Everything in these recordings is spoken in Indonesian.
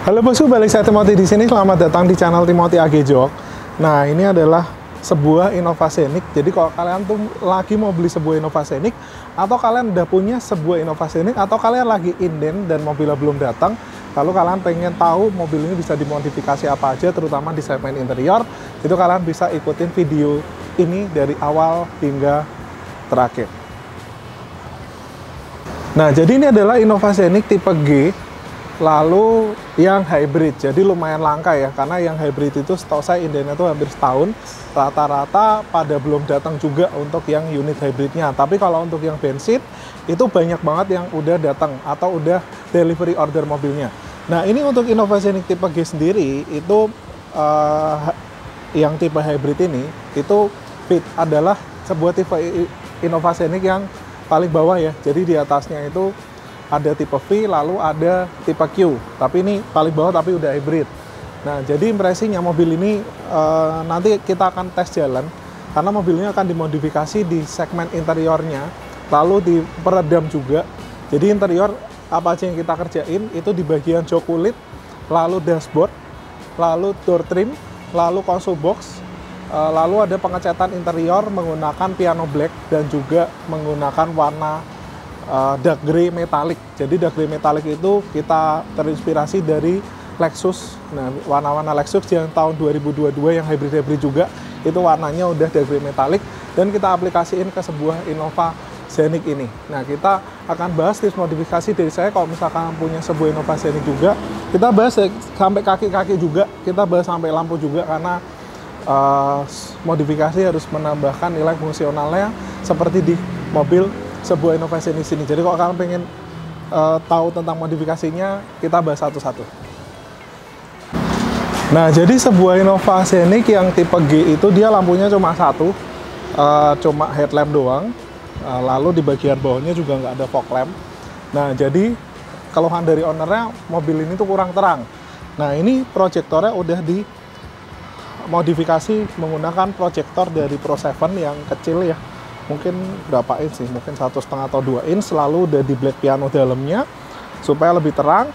Halo bosku, balik saya Timothy di sini. Selamat datang di channel Timothy AG Jok. Nah, ini adalah sebuah Innovazenik. Jadi kalau kalian tuh lagi mau beli sebuah Innovazenik, atau kalian udah punya sebuah Innovazenik, atau kalian lagi inden dan mobilnya belum datang, lalu kalian pengen tahu mobil ini bisa dimodifikasi apa aja, terutama di segmen interior, itu kalian bisa ikutin video ini dari awal hingga terakhir. Nah, jadi ini adalah Innovazenik tipe G, lalu yang hybrid. Jadi lumayan langka ya, karena yang hybrid itu setahu saya indennya itu hampir setahun, rata-rata pada belum datang juga untuk yang unit hybridnya. Tapi kalau untuk yang bensin, itu banyak banget yang udah datang atau udah delivery order mobilnya. Nah, ini untuk Innovazenik tipe G sendiri, itu yang tipe hybrid ini, itu fit adalah sebuah tipe Innovazenik yang paling bawah ya. Jadi di atasnya itu ada tipe V, lalu ada tipe Q. Tapi ini paling bawah tapi udah hybrid. Nah, jadi impresinya mobil ini nanti kita akan tes jalan, karena mobilnya akan dimodifikasi di segmen interiornya, lalu diperedam juga. Jadi interior apa aja yang kita kerjain itu di bagian jok kulit, lalu dashboard, lalu door trim, lalu console box, lalu ada pengecatan interior menggunakan piano black dan juga menggunakan warna dark grey metallic. Jadi dark grey metallic itu kita terinspirasi dari Lexus. Nah, warna-warna Lexus yang tahun 2022 yang hybrid-hybrid juga, itu warnanya udah dark grey metallic, dan kita aplikasiin ke sebuah Innovazenik ini. Nah, kita akan bahas tips modifikasi dari saya. Kalau misalkan punya sebuah Innovazenik juga, kita bahas sampai kaki-kaki juga, kita bahas sampai lampu juga, karena modifikasi harus menambahkan nilai fungsionalnya seperti di mobil sebuah Innovazenik sini. Jadi kalau kalian pengen tahu tentang modifikasinya, kita bahas satu-satu. Nah, jadi sebuah Innovazenik yang tipe G itu dia lampunya cuma satu, cuma headlamp doang. Lalu di bagian bawahnya juga nggak ada fog lamp. Nah, jadi keluhan dari ownernya, mobil ini tuh kurang terang. Nah, ini proyektornya udah dimodifikasi menggunakan proyektor dari Pro 7 yang kecil ya. Mungkin berapa inch sih, mungkin 1,5 atau 2 inch, lalu udah di black piano dalamnya supaya lebih terang.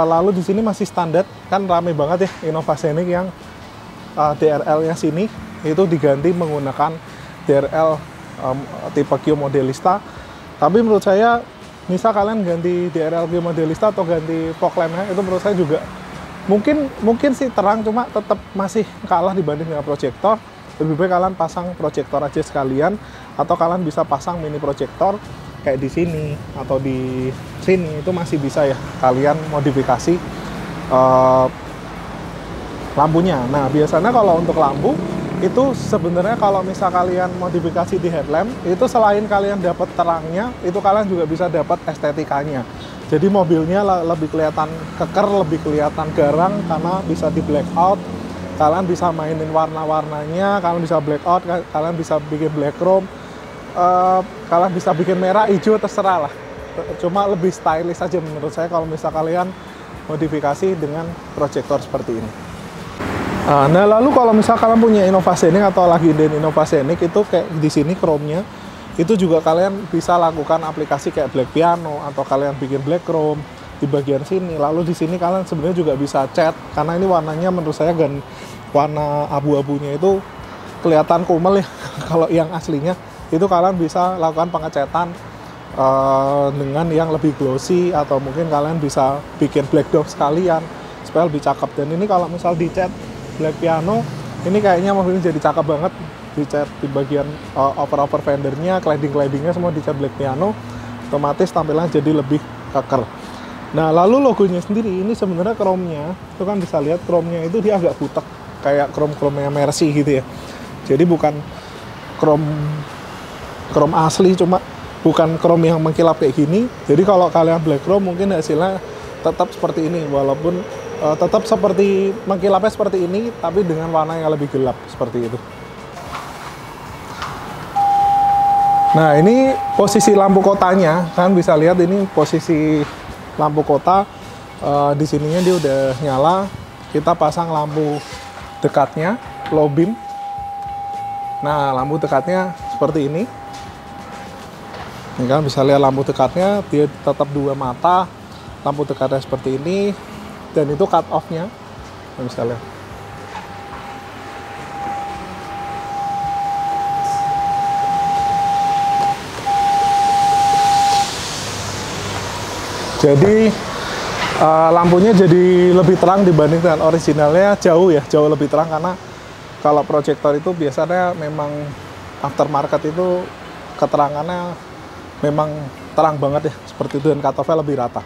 Lalu di sini masih standar, kan rame banget ya Innovazenik yang DRL-nya sini itu diganti menggunakan DRL tipe Q Modelista. Tapi menurut saya, misal kalian ganti DRL Q Modelista atau ganti fog lamp-nya, itu menurut saya juga mungkin sih terang, cuma tetap masih kalah dibanding dengan proyektor. Lebih baik kalian pasang proyektor aja sekalian, atau kalian bisa pasang mini proyektor kayak di sini atau di sini, itu masih bisa ya kalian modifikasi lampunya. Nah, biasanya kalau untuk lampu itu sebenarnya kalau misal kalian modifikasi di headlamp, itu selain kalian dapat terangnya, itu kalian juga bisa dapat estetikanya. Jadi mobilnya lebih kelihatan keker, lebih kelihatan garang karena bisa di blackout. Kalian bisa mainin warna-warnanya, kalian bisa blackout, kalian bisa bikin black chrome, kalian bisa bikin merah, hijau, terserah lah. Cuma lebih stylish aja menurut saya kalau misal kalian modifikasi dengan proyektor seperti ini. Nah, lalu kalau misal kalian punya Innovazenik atau lagi di Innovazenik, itu kayak di sini chrome-nya, itu juga kalian bisa lakukan aplikasi kayak black piano, atau kalian bikin black chrome di bagian sini. Lalu di sini kalian sebenarnya juga bisa cat, karena ini warnanya menurut saya warna abu-abunya itu kelihatan kumel ya. Kalau yang aslinya itu kalian bisa lakukan pengecatan dengan yang lebih glossy, atau mungkin kalian bisa bikin black dog sekalian supaya lebih cakep. Dan ini kalau misal dicat black piano, ini kayaknya mobil ini jadi cakep banget. Dicat di bagian over fendernya, cladding-claddingnya semua dicat black piano, otomatis tampilannya jadi lebih keker. Nah, lalu logonya sendiri ini sebenarnya chrome-nya, itu kan bisa lihat chrome-nya itu dia agak butek, kayak chrome-nya Mercy gitu ya. Jadi bukan chrome asli, cuma bukan chrome yang mengkilap kayak gini. Jadi kalau kalian black chrome mungkin hasilnya tetap seperti ini, walaupun tetap seperti mengkilapnya seperti ini, tapi dengan warna yang lebih gelap seperti itu. Nah, ini posisi lampu kotanya, kan bisa lihat ini posisi lampu kota. Di sininya dia udah nyala. Kita pasang lampu dekatnya, low beam. Nah, lampu dekatnya seperti ini. Ini kan bisa lihat lampu dekatnya, dia tetap 2 mata. Lampu dekatnya seperti ini. dan itu cut off-nya. Bisa lihat. Jadi lampunya jadi lebih terang dibanding dengan originalnya, jauh lebih terang, karena kalau proyektor itu biasanya memang aftermarket itu keterangannya memang terang banget ya, seperti itu, dan cut-off-nya lebih rata.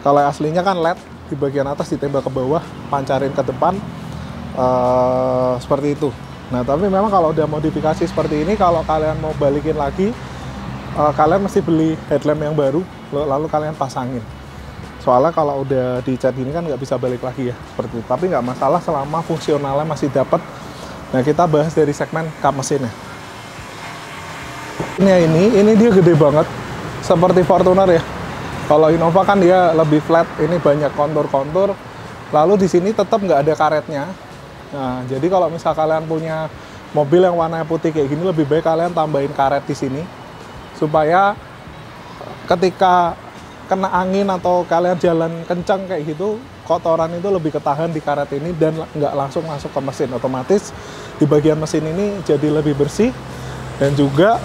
Kalau aslinya kan LED, di bagian atas ditembak ke bawah, pancarin ke depan, seperti itu. Nah, tapi memang kalau udah modifikasi seperti ini, kalau kalian mau balikin lagi, kalian mesti beli headlamp yang baru, lalu kalian pasangin. Soalnya kalau udah dicat gini kan nggak bisa balik lagi ya, seperti itu. Tapi nggak masalah selama fungsionalnya masih dapat. Nah, kita bahas dari segmen kap mesinnya. Ini dia gede banget, seperti Fortuner ya. Kalau Innova kan dia lebih flat, ini banyak kontur-kontur. Lalu di sini tetap nggak ada karetnya. Nah, jadi kalau misal kalian punya mobil yang warnanya putih kayak gini, lebih baik kalian tambahin karet di sini, supaya ketika kena angin atau kalian jalan kencang kayak gitu, kotoran itu lebih ketahan di karet ini dan nggak langsung masuk ke mesin. Otomatis di bagian mesin ini jadi lebih bersih, dan juga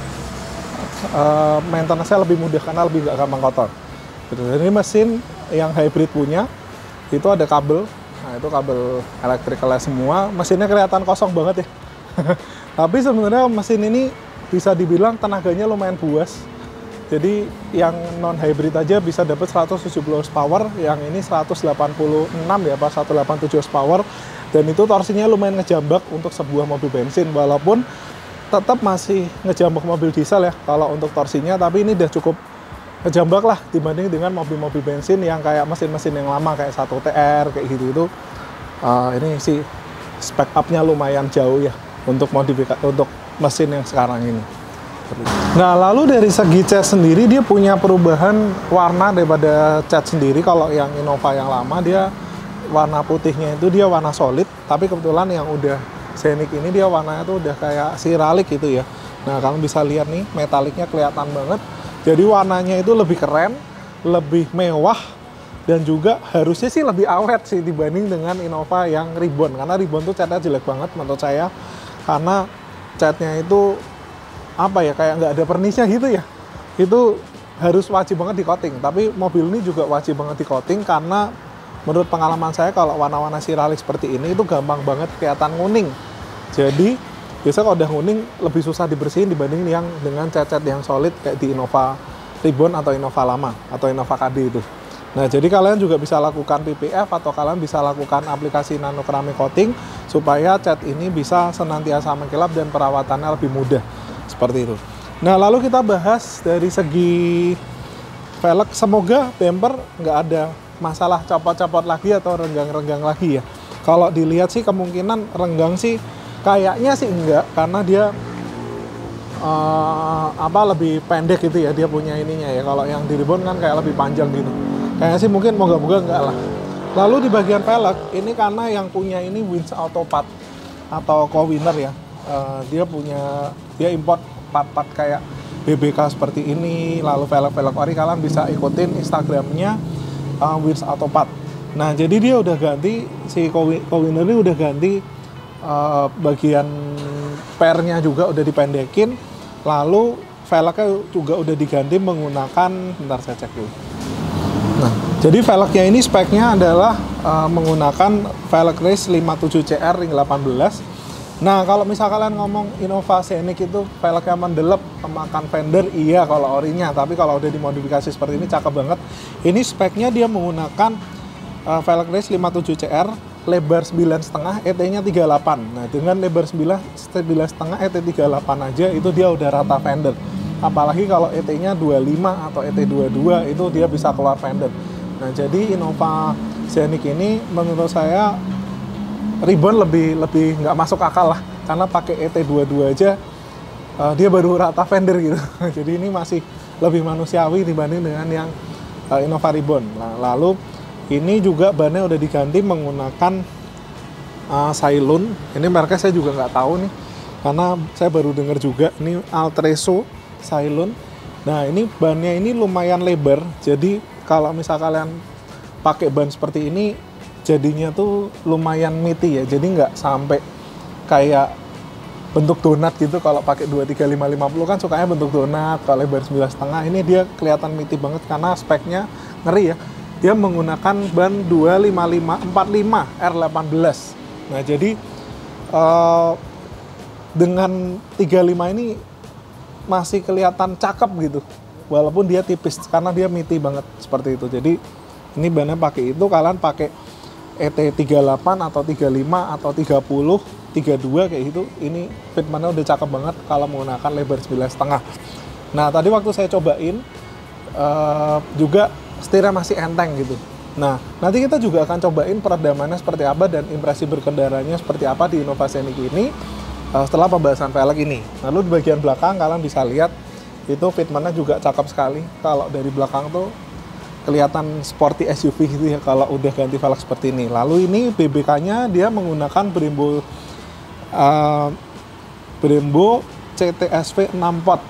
maintenance-nya lebih mudah karena lebih nggak gampang kotor. Jadi mesin yang hybrid punya itu ada kabel, nah itu kabel elektrikalnya semua. Mesinnya kelihatan kosong banget ya. Tapi sebenarnya mesin ini bisa dibilang tenaganya lumayan buas. Jadi yang non hybrid aja bisa dapat 170 horsepower, yang ini 186 ya, pas 187 horsepower, dan itu torsinya lumayan ngejambak untuk sebuah mobil bensin, walaupun tetap masih ngejambak mobil diesel ya kalau untuk torsinya, tapi ini udah cukup ngejambak lah dibanding dengan mobil-mobil bensin yang kayak mesin-mesin yang lama kayak 1TR kayak gitu itu. Ini sih spek up-nya lumayan jauh ya untuk modifikasi untuk mesin yang sekarang ini. Nah, lalu dari segi cat sendiri dia punya perubahan warna daripada cat sendiri. Kalau yang Innova yang lama dia warna putihnya itu dia warna solid, tapi kebetulan yang udah Scenic ini dia warnanya tuh udah kayak siralik gitu ya. Nah, kalian bisa lihat nih metaliknya kelihatan banget. Jadi warnanya itu lebih keren, lebih mewah, dan juga harusnya sih lebih awet sih dibanding dengan Innova yang Ribbon. Karena Ribbon tuh catnya jelek banget menurut saya, karena catnya itu apa ya, kayak nggak ada pernisnya gitu ya. Itu harus wajib banget di coating. Tapi mobil ini juga wajib banget di coating, karena menurut pengalaman saya kalau warna-warna siralik seperti ini itu gampang banget kelihatan nguning. Jadi biasanya kalau udah nguning lebih susah dibersihin dibanding yang dengan cat-cat yang solid kayak di Innova Ribbon atau Innova lama atau Innova KD itu. Nah, jadi kalian juga bisa lakukan PPF atau kalian bisa lakukan aplikasi nano keramik coating supaya cat ini bisa senantiasa mengkilap dan perawatannya lebih mudah seperti itu. Nah, lalu kita bahas dari segi velg. Semoga bumper nggak ada masalah copot-copot lagi atau renggang-renggang lagi ya. Kalau dilihat sih kemungkinan renggang sih kayaknya sih enggak, karena dia lebih pendek gitu ya, dia punya ininya ya. Kalau yang di Ribbon kan kayak lebih panjang gitu. Kayaknya sih mungkin moga-moga enggak lah. Lalu di bagian velg ini karena yang punya ini Winch Autopart atau Co-Winner ya. Dia import part-part kayak BBK seperti ini. Lalu velg-velg ori kalian bisa ikutin Instagramnya Winch Autopart. Nah, jadi dia udah ganti, si Co-Winner ini udah ganti bagian pernya juga udah dipendekin, lalu velgnya juga udah diganti menggunakan, bentar saya cek dulu. Nah, jadi velgnya ini speknya adalah menggunakan velg race 57CR ring 18. Nah, kalau misal kalian ngomong Innova Scenic itu velgnya mendelep, memakan fender, iya kalau orinya, tapi kalau udah dimodifikasi seperti ini cakep banget. Ini speknya dia menggunakan velg race 57CR lebar 9,5, ET-nya 38. Nah, dengan lebar 9,5 ET 38 aja itu dia udah rata fender. Apalagi kalau ET-nya 25 atau ET 22 itu dia bisa keluar fender. Nah, jadi Innova Scenic ini menurut saya Ribbon lebih nggak masuk akal lah, karena pakai ET 22 aja dia baru rata fender gitu. Jadi ini masih lebih manusiawi dibanding dengan yang Innova Ribbon. Nah, lalu ini juga bannya udah diganti menggunakan Sailun. Ini mereknya saya juga nggak tahu nih, karena saya baru dengar juga. Ini Altreso Sailun. Nah, ini bannya ini lumayan lebar. Jadi kalau misal kalian pakai ban seperti ini, jadinya tuh lumayan meaty ya, jadi nggak sampai kayak bentuk donat gitu. Kalau pakai 235-50 kan sukanya bentuk donat, kalau lebar 9,5 ini dia kelihatan meaty banget karena speknya ngeri ya. Dia menggunakan ban 255-45 R18. Nah jadi dengan 35 ini masih kelihatan cakep gitu, walaupun dia tipis karena dia meaty banget seperti itu. Jadi ini bannya pakai itu, kalian pakai ET38 atau 35 atau 30, 32 kayak gitu, ini fitmentnya udah cakep banget kalau menggunakan lebar 9,5. Nah tadi waktu saya cobain juga setirnya masih enteng gitu. Nah nanti kita juga akan cobain peredamannya seperti apa dan impresi berkendaranya seperti apa di Innova Scenic ini setelah pembahasan velg ini. Lalu di bagian belakang kalian bisa lihat itu fitmentnya juga cakep sekali. Kalau dari belakang tuh kelihatan sporty SUV gitu ya kalau udah ganti velg seperti ini. Lalu ini BBK-nya dia menggunakan Brembo CTSV 6 pot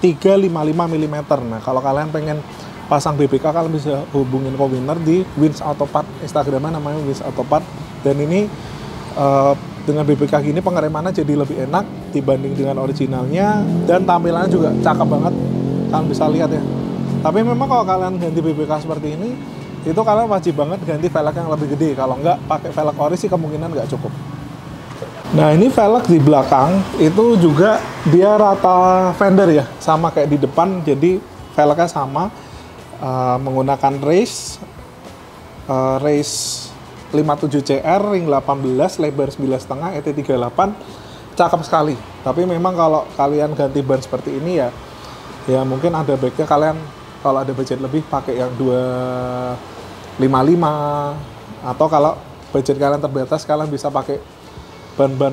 355 mm. Nah kalau kalian pengen pasang BBK kalian bisa hubungin Kowiner di Wins Autopart, Instagramnya namanya Wins Autopart. Dan ini dengan BBK gini pengeremannya jadi lebih enak dibanding dengan originalnya, dan tampilannya juga cakep banget, kalian bisa lihat ya. Tapi memang kalau kalian ganti BBK seperti ini, itu kalian wajib banget ganti velg yang lebih gede. Kalau nggak pakai velg ori sih kemungkinan nggak cukup. Nah ini velg di belakang itu juga dia rata fender ya, sama kayak di depan. Jadi velgnya sama, menggunakan race 57CR ring 18 lebar 9,5 ET38, cakep sekali. Tapi memang kalau kalian ganti ban seperti ini ya mungkin ada baiknya kalian kalau ada budget lebih pakai yang 255, atau kalau budget kalian terbatas kalian bisa pakai ban-ban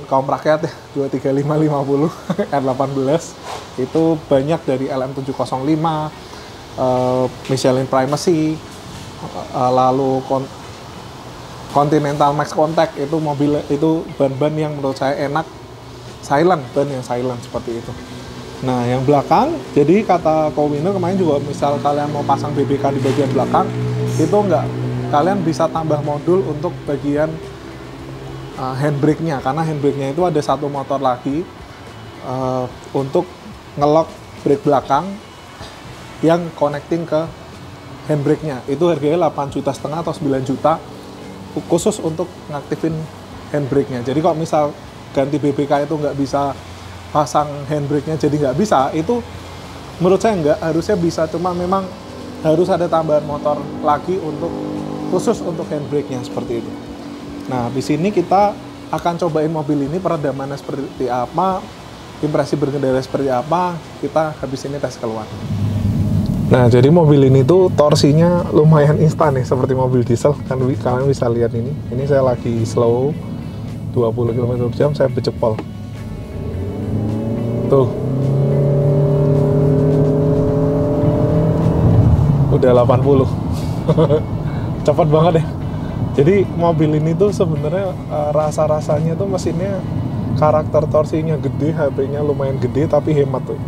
kaum rakyat ya, 235-50 R18. Itu banyak dari LM705, Michelin Primacy, lalu Continental Max Contact. Itu mobil itu ban-ban yang menurut saya enak, silent, ban yang silent seperti itu. Nah yang belakang, jadi kata Kowiner kemarin juga, misal kalian mau pasang BBK di bagian belakang itu enggak, kalian bisa tambah modul untuk bagian handbrake-nya, karena handbrake-nya itu ada satu motor lagi untuk ngelok brake belakang yang connecting ke handbrake-nya. Itu harganya 8,5 juta atau 9 juta khusus untuk ngaktifin handbrake-nya. Jadi kalau misal ganti BBK itu nggak bisa pasang handbrake-nya, jadi nggak bisa, itu menurut saya nggak, harusnya bisa, cuma memang harus ada tambahan motor lagi untuk khusus untuk handbrake-nya seperti itu. Nah di sini kita akan cobain mobil ini peredamannya seperti apa, impresi berkendara seperti apa, kita habis ini tes keluar. Nah jadi mobil ini tuh torsinya lumayan instan nih, seperti mobil diesel kan, kalian bisa lihat ini saya lagi slow 20 km/jam, saya becepol tuh udah 80 cepat banget ya. Jadi mobil ini tuh sebenarnya rasa-rasanya tuh mesinnya, karakter torsinya gede, HP-nya lumayan gede, tapi hemat tuh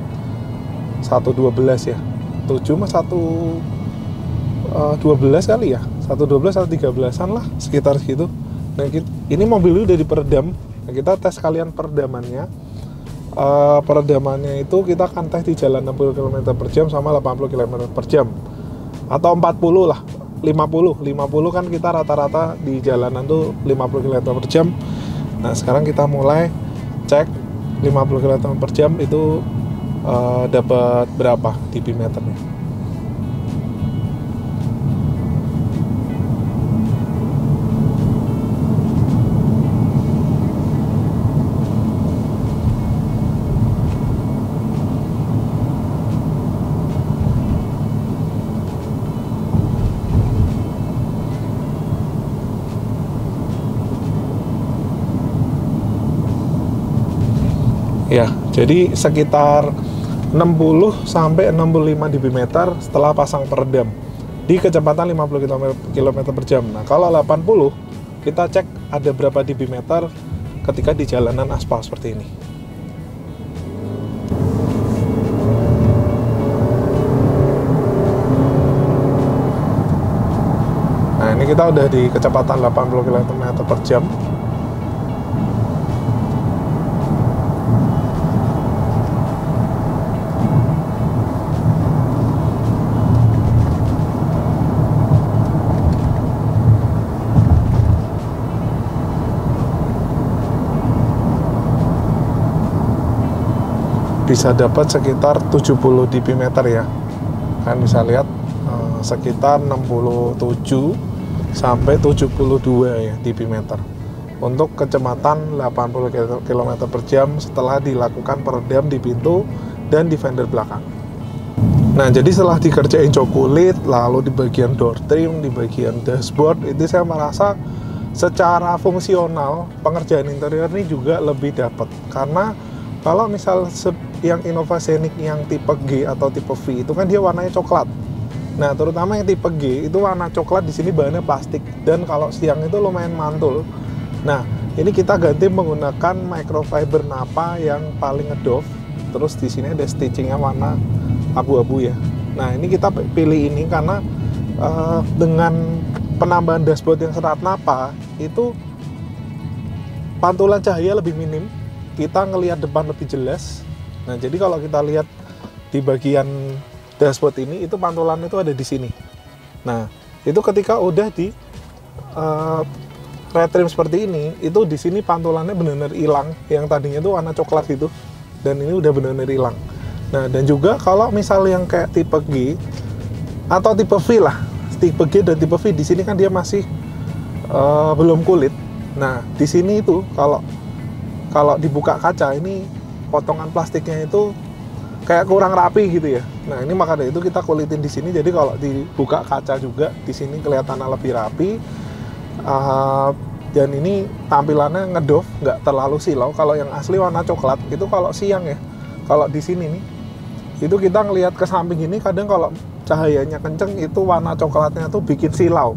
112 ya, 7 mah 112 kali ya, 112 atau 13an lah, sekitar segitu. Nah ini mobil ini udah diperedam. Nah, kita tes kalian peredamannya. Peredamannya itu kita akan tes di jalan 60 km/jam sama 80 km/jam, atau 40 lah, 50 kan kita rata-rata di jalanan tuh 50 km/jam. Nah sekarang kita mulai cek 50 km/jam itu dapat berapa dB meternya. Ya, jadi sekitar 60 sampai 65 dB meter setelah pasang peredam di kecepatan 50 km/jam. Nah, kalau 80 kita cek ada berapa dB meter ketika di jalanan aspal seperti ini. Nah, Nah, ini kita udah di kecepatan 80 km per jam. Bisa dapat sekitar 70 dpi ya. Kan bisa lihat sekitar 67 sampai 72 ya dpi untuk kecepatan 80 km per jam setelah dilakukan peredam di pintu dan di fender belakang. Nah, jadi setelah dikerjain jok kulit, lalu di bagian door trim, di bagian dashboard, itu saya merasa secara fungsional pengerjaan interior ini juga lebih dapat. Karena kalau misal yang Innova Scenic yang tipe G atau tipe V itu kan dia warnanya coklat. Nah, terutama yang tipe G itu warna coklat, di sini bahannya plastik dan kalau siang itu lumayan mantul. Nah, ini kita ganti menggunakan microfiber Napa yang paling ngedoff. Terus di sini ada stitchingnya warna abu-abu ya. Nah, ini kita pilih ini karena dengan penambahan dashboard yang serat Napa itu pantulan cahaya lebih minim. Kita ngelihat depan lebih jelas. Nah, jadi kalau kita lihat di bagian dashboard ini, itu pantulan itu ada di sini. Nah, itu ketika udah di red trim seperti ini, itu di sini pantulannya benar-benar hilang. Yang tadinya itu warna coklat gitu, dan ini udah benar-benar hilang. Nah, dan juga kalau misal yang kayak tipe G atau tipe V lah, tipe G dan tipe V di sini kan dia masih belum kulit. Nah, di sini itu kalau dibuka kaca ini potongan plastiknya itu kayak kurang rapi gitu ya. Nah, ini maka dari itu kita kulitin di sini. Jadi kalau dibuka kaca juga di sini kelihatannya lebih rapi. Dan ini tampilannya ngedoff, nggak terlalu silau. Kalau yang asli warna coklat itu kalau siang ya. Kalau di sini nih, itu kita ngelihat ke samping ini kadang kalau cahayanya kenceng itu warna coklatnya tuh bikin silau.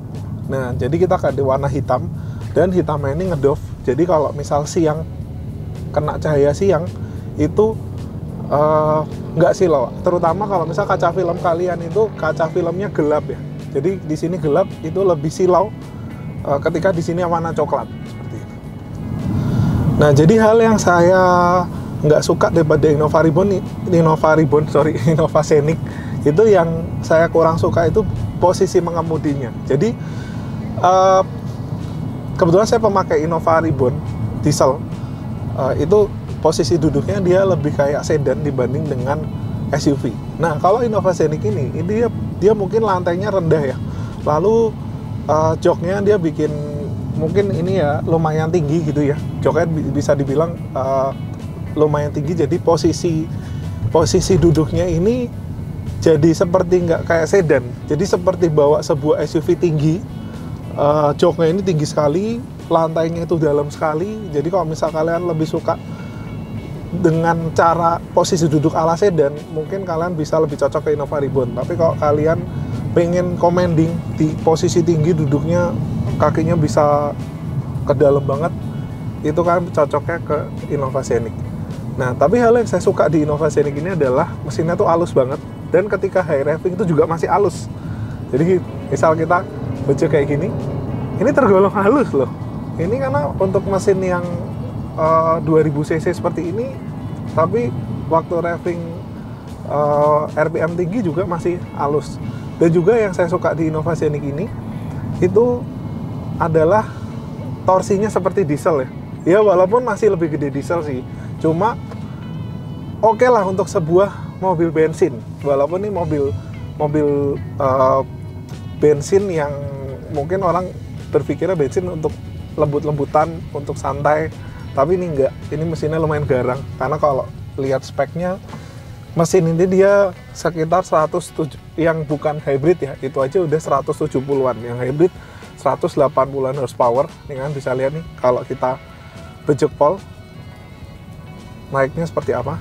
Nah, jadi kita ganti warna hitam dan hitamnya ini ngedoff. Jadi kalau misal siang kena cahaya siang itu nggak silau, terutama kalau misal kaca film kalian itu kaca filmnya gelap ya. Jadi di sini gelap itu lebih silau ketika di sini warna coklat seperti itu. Nah, jadi hal yang saya nggak suka daripada Innova Scenic itu yang saya kurang suka itu posisi mengemudinya. Jadi kebetulan saya pemakai Innova Reborn diesel. Itu posisi duduknya dia lebih kayak sedan dibanding dengan SUV. Nah, kalau Innova Scenic ini dia mungkin lantainya rendah ya. Lalu joknya dia bikin mungkin ini ya lumayan tinggi gitu ya. Joknya bisa dibilang lumayan tinggi, jadi posisi duduknya ini jadi seperti nggak kayak sedan. Jadi seperti bawa sebuah SUV tinggi. Joknya ini tinggi sekali, lantainya itu dalam sekali. Jadi kalau misal kalian lebih suka dengan cara posisi duduk ala sedan, mungkin kalian bisa lebih cocok ke Innova Reborn. Tapi kalau kalian pengen commanding di posisi tinggi, duduknya kakinya bisa ke dalam banget, itu kan cocoknya ke Innova Scenic. Nah, tapi hal yang saya suka di Innova Scenic ini adalah mesinnya tuh halus banget, dan ketika high revving itu juga masih halus. Jadi misal kita baca kayak gini, ini tergolong halus loh. Ini karena untuk mesin yang 2000 cc seperti ini, tapi waktu revving RPM tinggi juga masih halus. Dan juga yang saya suka di Innova Scenic ini itu adalah torsinya seperti diesel ya. Ya walaupun masih lebih gede diesel sih, cuma oke lah untuk sebuah mobil bensin. Walaupun ini mobil bensin yang mungkin orang berpikirnya bensin untuk lembut-lembutan, untuk santai. Tapi ini enggak, ini mesinnya lumayan garang. Karena kalau lihat speknya, mesin ini dia sekitar 107, yang bukan hybrid ya, itu aja udah 170-an. Yang hybrid 180-an horsepower. Ini kan bisa lihat nih, kalau kita bejek pol, naiknya seperti apa.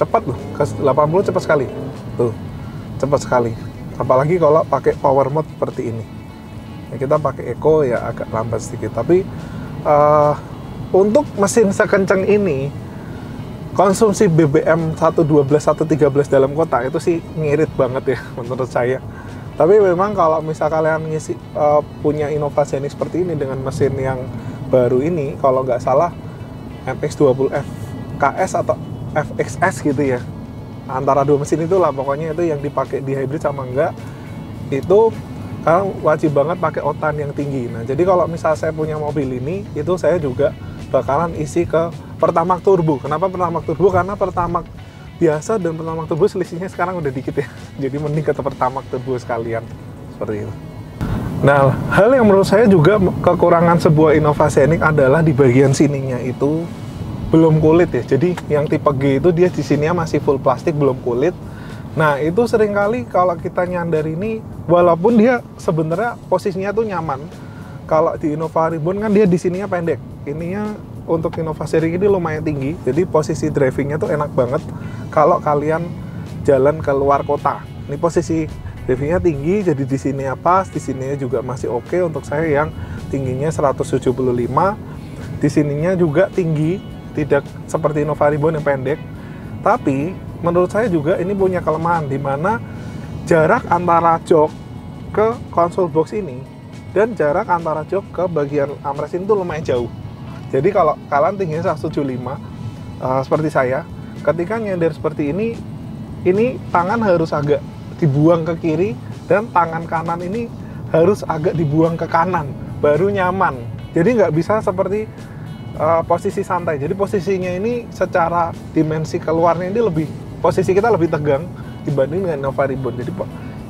Cepat loh, ke 80 cepat sekali. Tuh, cepat sekali. Apalagi kalau pakai power mode seperti ini. Ya, kita pakai eco ya agak lambat sedikit. Tapi untuk mesin sekencang ini, konsumsi BBM 112, 113 dalam kota itu sih ngirit banget ya menurut saya. Tapi memang kalau misal kalian punya inovasi ini seperti ini dengan mesin yang baru ini, kalau nggak salah MX-20 FKS atau FXS gitu ya, antara dua mesin itulah pokoknya, itu yang dipakai di hybrid sama enggak, itu kalian wajib banget pakai oktan yang tinggi. Nah jadi kalau misal saya punya mobil ini, itu saya juga bakalan isi ke Pertamax turbo. Kenapa Pertamax turbo? Karena Pertamax biasa dan Pertamax turbo selisihnya sekarang udah dikit ya, jadi mending ke Pertamax turbo sekalian, seperti itu. Nah, hal yang menurut saya juga kekurangan sebuah inovasi ini adalah di bagian sininya itu belum kulit ya. Jadi yang tipe G itu dia di sininya masih full plastik, belum kulit. Nah itu seringkali kalau kita nyandar ini, walaupun dia sebenarnya posisinya tuh nyaman, kalau di Innova Reborn kan dia di sininya pendek, ininya untuk Innova Seri ini lumayan tinggi, jadi posisi drivingnya tuh enak banget kalau kalian jalan ke luar kota. Ini posisi drivingnya tinggi, jadi di sini pas, di sini juga masih oke. Untuk saya yang tingginya 175, di sininya juga tinggi, tidak seperti Innova Reborn yang pendek. Tapi menurut saya juga ini punya kelemahan, di mana jarak antara jok ke konsol box ini dan jarak antara jok ke bagian armrest ini tuh lumayan jauh. Jadi kalau kalian tingginya 175 seperti saya, ketika nyender seperti ini tangan harus agak dibuang ke kiri dan tangan kanan ini harus agak dibuang ke kanan baru nyaman. Jadi nggak bisa seperti posisi santai. Jadi posisinya ini secara dimensi keluarnya ini lebih, posisi kita lebih tegang dibanding dengan Innova Reborn.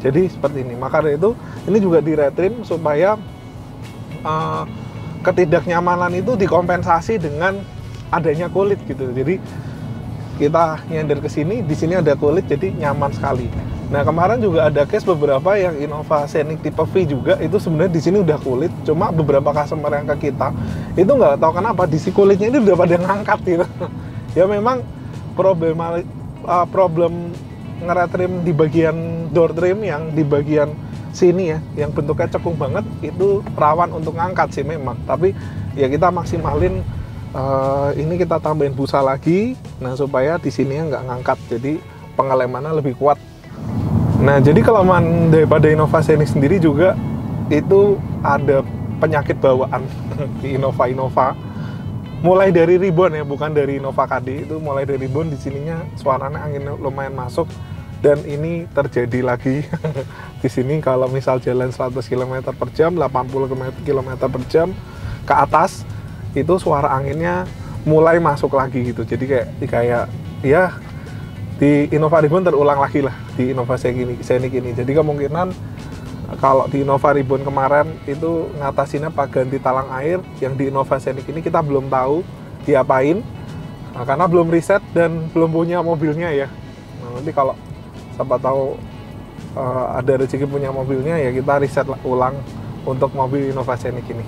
Jadi seperti ini. Maka dari itu ini juga diretrim supaya ketidaknyamanan itu dikompensasi dengan adanya kulit gitu. Jadi kita nyender ke sini, di sini ada kulit, jadi nyaman sekali. Nah kemarin juga ada case beberapa yang Innova Scenic tipe V juga itu sebenarnya di sini udah kulit, cuma beberapa customer yang ke kita itu nggak tahu kenapa di si kulitnya ini udah pada ngangkat gitu. Ya memang problem ngeretrim di bagian door trim yang di bagian sini ya, yang bentuknya cekung banget, itu rawan untuk ngangkat sih memang. Tapi ya kita maksimalin, ini kita tambahin busa lagi, nah supaya di sininya nggak ngangkat, jadi pengelemannya lebih kuat. Nah, jadi kelemahan daripada Innova Scenic sendiri juga itu ada penyakit bawaan di Innova. Mulai dari Reborn ya, bukan dari Innova KD, itu mulai dari Reborn di sininya suaranya angin lumayan masuk, dan ini terjadi lagi di sini kalau misal jalan 100 km per jam, 80 km per jam ke atas, itu suara anginnya mulai masuk lagi gitu. Jadi kayak ya di Innova Reborn terulang lagi lah di Innova Scenic ini. Jadi kemungkinan kalau di Innova Reborn kemarin itu ngatasinnya pak ganti talang air, yang di Innova Scenic ini kita belum tahu diapain, karena belum riset dan belum punya mobilnya ya. Nah, nanti kalau siapa tahu ada rezeki punya mobilnya ya, kita riset ulang untuk mobil Innova Scenic ini.